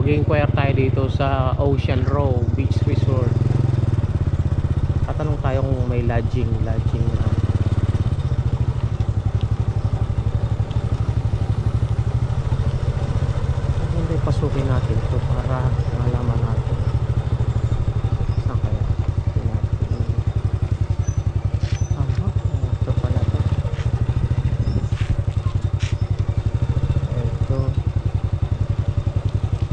Mag-inquire tayo dito sa Ocean Row Beach Resort. Tatanong tayo kung may lodging na. Hindi, pasukin natin ito para malaman natin. Saan kaya? Ito pala ito. Ito.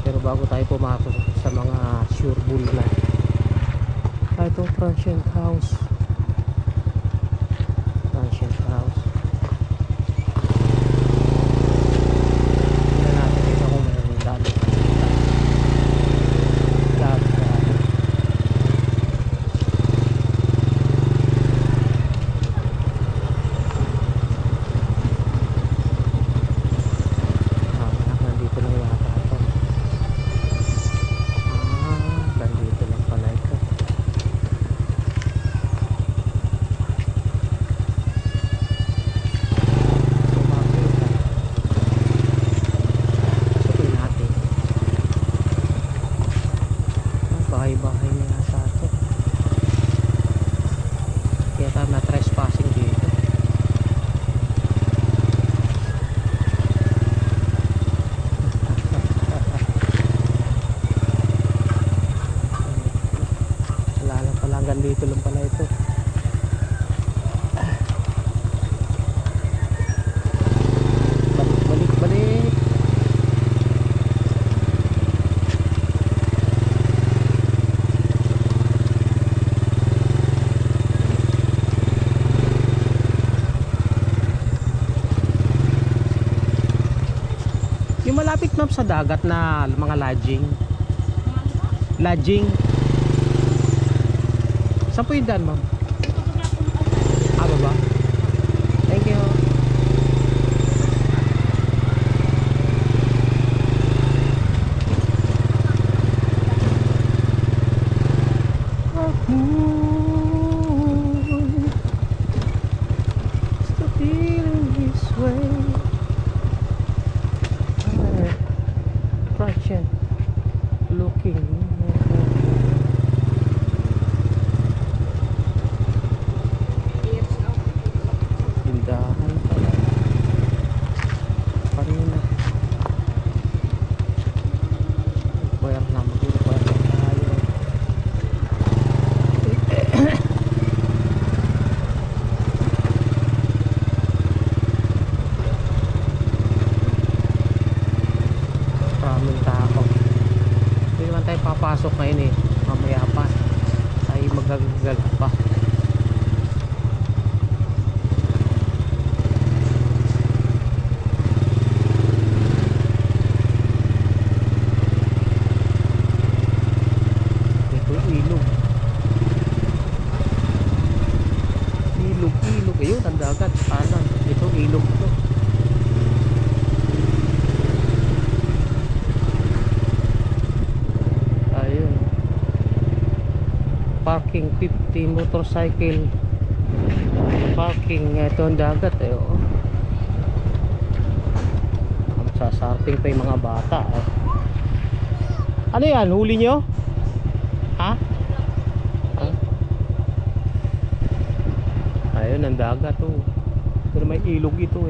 Pero bago tayo pumasok sa mga sure bull na. Ito, transient house. Transient house. Tignan natin ito kung mayroong dalo. Nandito lang yata ito. Nandito lang pala ito. Bahay-bahay na yata ito. Kaya tayo na trespassing dito. Wala lang pala, hanggang dito lang pala ito. Balik. Yung malapit ma'am sa dagat na mga lodging. Saan po yung daan ma'am? Baba? Thank you. Still feeling this way. Transient looking. Tindahan pala. Kanina. Inquire naman tayo. Maraming tao. Hindi naman tayo papasok ngayon mamaya pa tayo magagagal pa. Ito ilog ayun ang dagat kanan. Ito ilog to. Parking 50 motorcycle parking. Ito ang dagat sasarting pa yung mga bata Ano yan? Huli nyo? Ha? Ayun ang dagat pero may ilog ito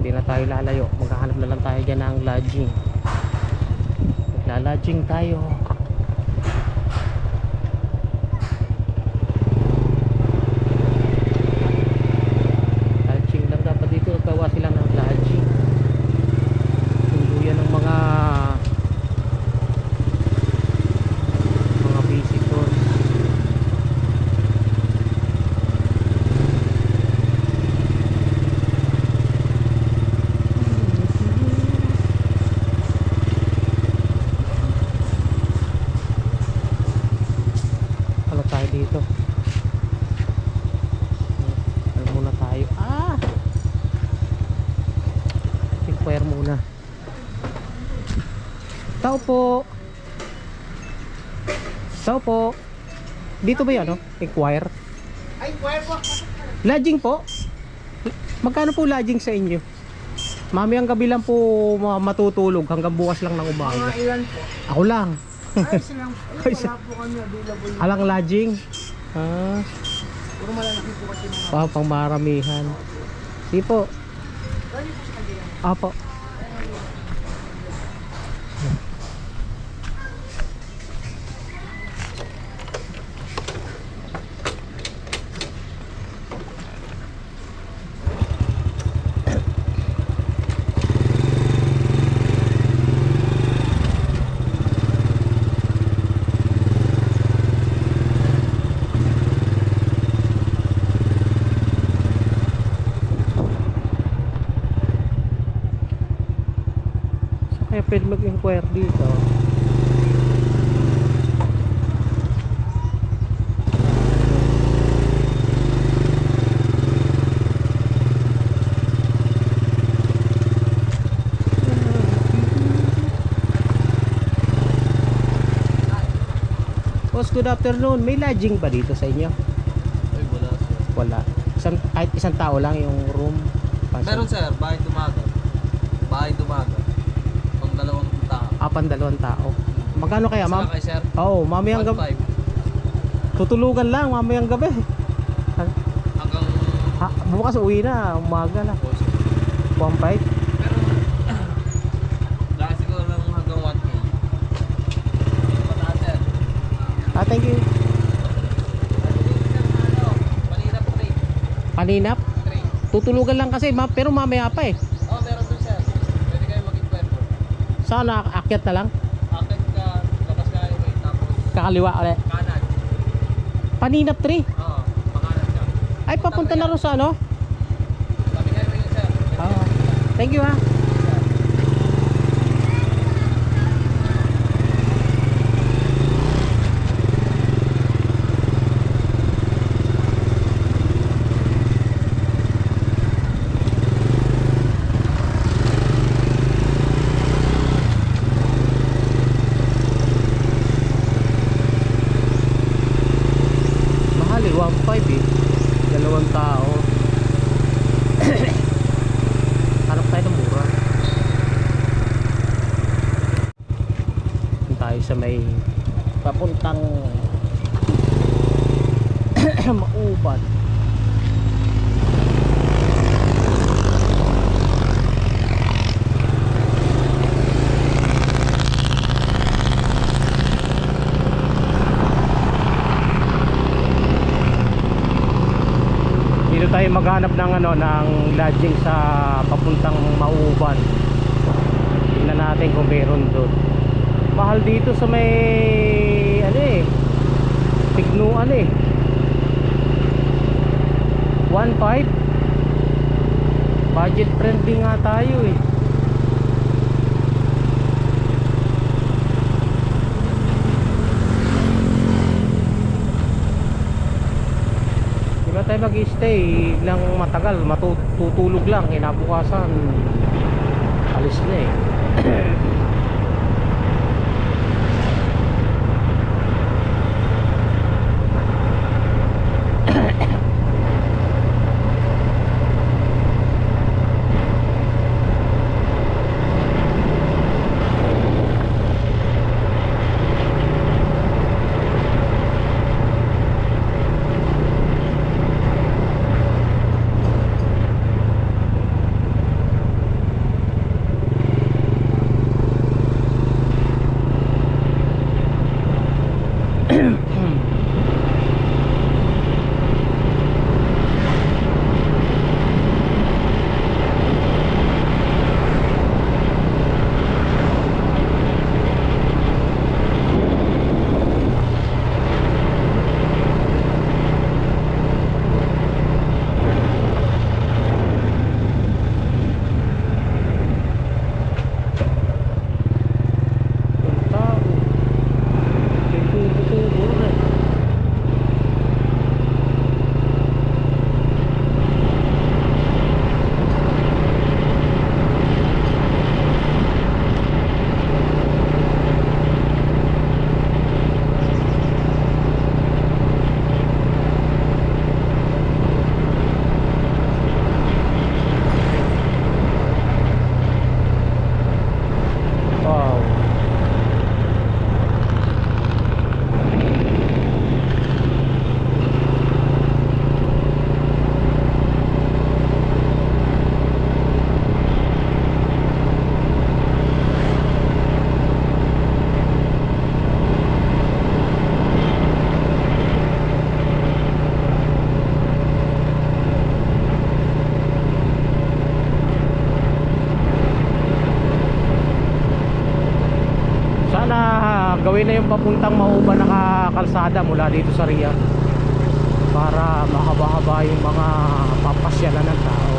Hindi na tayo lalayo. Maghahanap na lang tayo dyan ng lodging. Lalodging tayo. Lodging lang dapat dito. Gawa sila ng lodging. Tuluyan ng mga visitors. Dito ano muna tayo inquire muna. Tao po dito ba yan inquire? Ay, inquire po. Lodging po? Magkano po lodging sa inyo? Mami, ang gabi lang po matutulog hanggang bukas lang ng umaga. Mga ilan po? Ako lang. Ay, silang, wala po kami available. Alang lodging. Ah, Puro malalaki po kasi mga. pang maramihan. Sige po. Lagi po sa kanila. Apo. Kaya pwede mag-inquire dito. Boss, good afternoon. May lodging ba dito sa inyo? Ay, wala sir. Wala. Kahit isang tao lang yung room. Meron sir, bahay dumagat. Bahay dumagat. Pang 2 tao. Apan 2 tao. Magkano kaya, ma'am? Saka kay sir, Oo, mamayang gabi. 1.5. Tutulugan lang, mamayang gabi. Hanggang Ha, bukas uwi na, umaga na. 1.5. pero dahil siguro lang hanggang 1K. Pataas sir. Ah, thank you. Paninap po rin. Paninap? 3. Tutulugan lang kasi, pero mamaya pa eh. Oh, meron doon sir. Pwede kayo mag-inquire po. Sana akyat na lang. Akit ka, labas ka highway, tapos Kakaliwa ulit. kanan. Paninap 3. Oo, pakanan ka. Ay, papunta na rin sa ano? Tabi highway yun sir. Ah, thank you ha. Mahal eh, 1.5 eh. 2 tao. Hanap tayo ng mura. Doon tayo sa may papuntang Mauban. Dito tayo maghanap ng ano, ng lodging sa papuntang Mauban. Tingnan natin kung meron doon. Mahal dito sa may ano eh, Tignuan eh. 1.5. Budget friendly nga tayo eh. Di ba tayo mag-stay lang matagal, matutulog lang, kinabukasan alis na eh. gawin na yung papuntang Mauban na kalsada mula dito sa Riyadh para mahaba-haba yung mga papasyalan ng tao.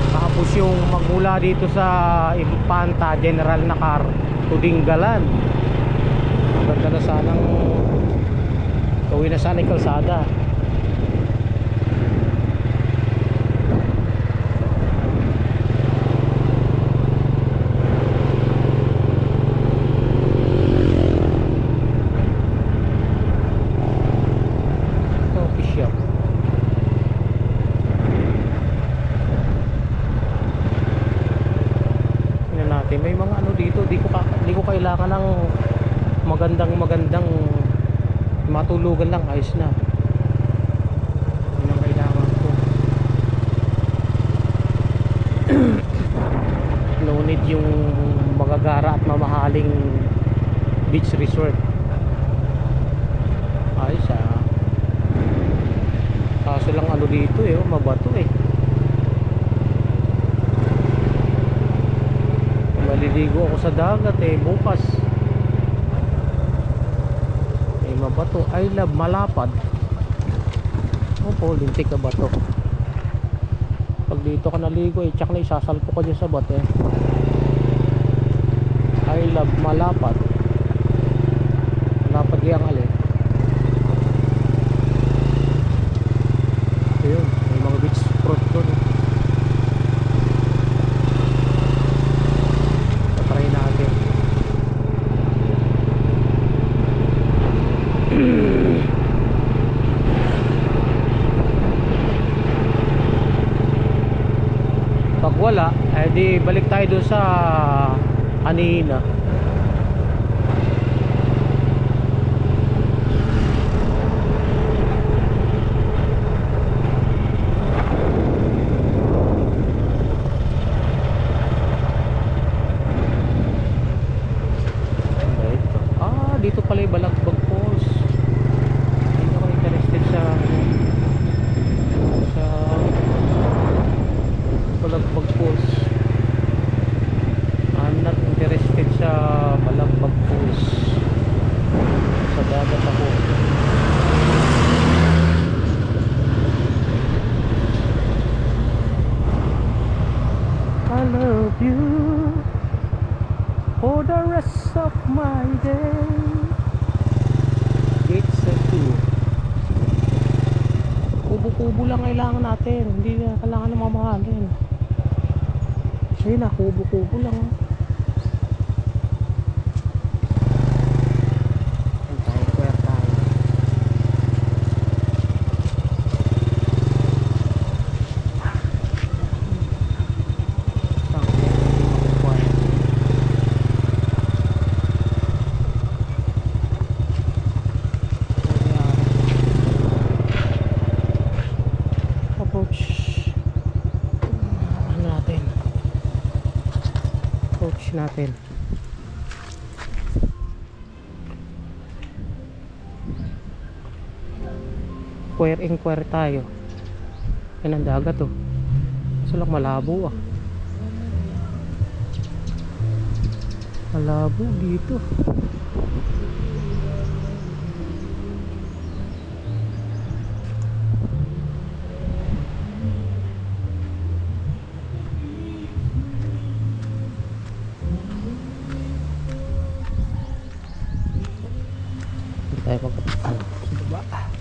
Tapos yung magmula dito sa Infanta General Nakar to Dingalan, maganda na sanang gawin na sana yung kalsada. Coffee shop. Tingnan natin, may mga ano dito, di ko kailangan ng magandang matulugan lang, ayos na. Yun ang kailangan ko. No need yung magagara at mamahaling beach resort. Ayos ah. Kaso lang ano dito eh, mabato eh. Maliligo ako sa dagat eh bukas. Mabato, I love malapad. Opo, lintik ka ba to? Pag dito ka naligo eh, tsak na isasalpo ka dyan sa bato eh. I love malapad. Malapad yung alin. Ayun, may mga beach fruit doon. Try natin. Pag wala, eh di balik tayo doon sa kanina. Dito pala yung Balagbag Falls. Hindi ako interested sa Balagbag Falls. I'm not interested sa Balagbag Falls. Sa dagat ako. I love you for the rest of my day. Gates set 2. Kubo-kubo lang kailangan natin. Hindi na kailangan ng mamahalin. Ayun na, kubo-kubo lang. Ayun tayo, kuwer tayo. Natin inquire tayo. Yan ang dagat oh. Kaso lang malabo ah. Malabo dito. Tayo sa baba.